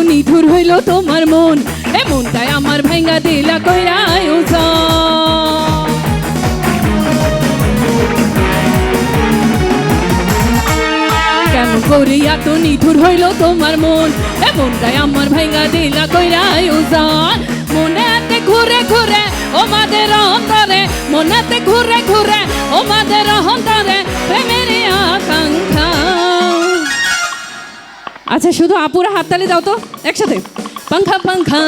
নিঠুর হইল তোমার মন, এমনটাই আমার ভাঙ্গা দিলা কইরা আয়োজন। কেন করে এত নিঠুর হইল তোমার মন, এমনটাই আমার ভাঙ্গা দিলা কইরা আয়োজন। মনেতে ঘুরে ঘুরে ওমাদের অন্তরে, মনেতে ঘুরে ঘুরে ওমাদের অন্তরে প্রেমের আকাঙ্ক্ষা। আচ্ছা শুধু আপুরা হাততালি দাও তো একসাথে। পাঙ্খা পাঙ্খা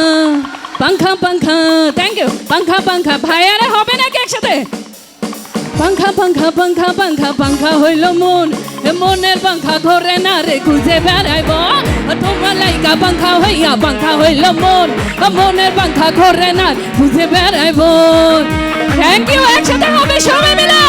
পাঙ্খা পাঙ্খা, থ্যাংক ইউ। পাঙ্খা পাঙ্খা ভাইয়ারে হবে নাকি একসাথে? পাঙ্খা পাঙ্খা পাঙ্খা পাঙ্খা পাঙ্খা হইল মন, মনের পাঙ্খা ঘরে না রে খুঁজে বেড়াইব। তোমার লাইকা পাঙ্খা হইয়া পাঙ্খা হইল মন, মনের পাঙ্খা ঘরে না খুঁজে বেড়াইব। থ্যাংক ইউ, একসাথে হবে সবাই মিলে।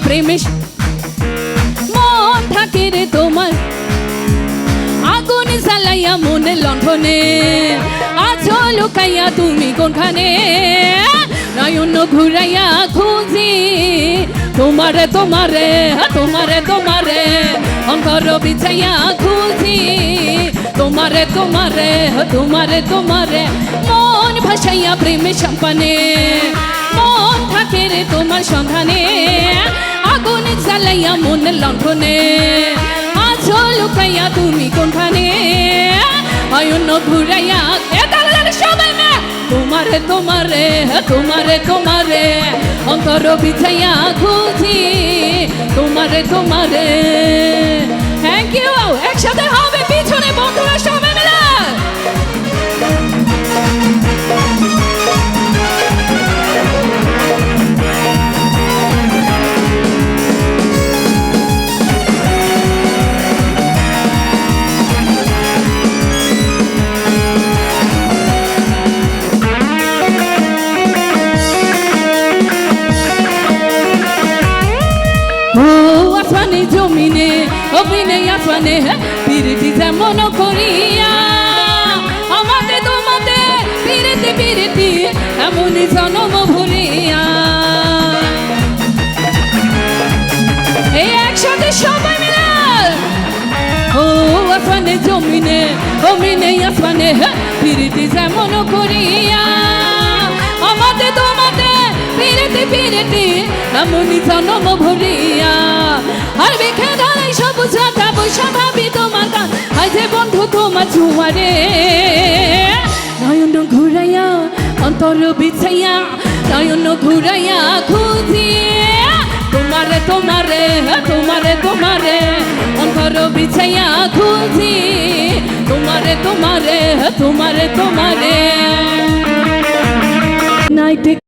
প্রেমে মন থাকে রে তোমার, আগুন জ্বালাইয়া মনে লণ্ঠনে, আছো লুকাইয়া তুমি কোনখানে। নয়ন ঘুরাইয়া খুঁজি তোমারে তোমারে তোমারে তোমারে, অন্তর বিছাইয়া খুঁজি তোমারে তোমারে তোমারে তোমারে। মন ভাসাইয়া প্রেমে সম্পানে, মন থাকে রে তোমার সন্ধানে, আগুন জ্বালাইয়া মনে লণ্ঠনে, আছো লুকাইয়া তুমি কোনখানে। নয়ন ঘুরাইয়া সবাই না তোমারে তোমারে তোমারে তোমারে, অন্তর বিছাইয়া খুঁজি তোমারে তোমারে। থ্যাংক ইউ, একসাথে হবে পিছনে বন্ধুরা সবাই মিলে। আসমানে জমিনে অভিনে আসমানে পিরিতি যেমন করিয়া, আমাদের তোমাদের পিরিতি পিরিতি এমনই জনম ভুলিয়া। এই একসাথে সবাই মিলে। ও আসমানে জমিনে অভিনে আসমানে পিরিতি যেমন করিয়া, আমাদের তোমাদের পিরিতি পিরিতি এমনই জনম ভুলিয়া। আর বেখে ঢালাই সবুজ রাখা বৈশা ভাবি তোমার গান, আজ বন্ধু তোমার ঝুমারে। নয়ন ঘুরাইয়া অন্তর বিছাইয়া, নয়ন ঘুরাইয়া খুঁজি তোমারে তোমারে তোমারে তোমারে, অন্তর বিছাইয়া খুঁজি তোমারে তোমারে তোমারে তোমারে। নাইটে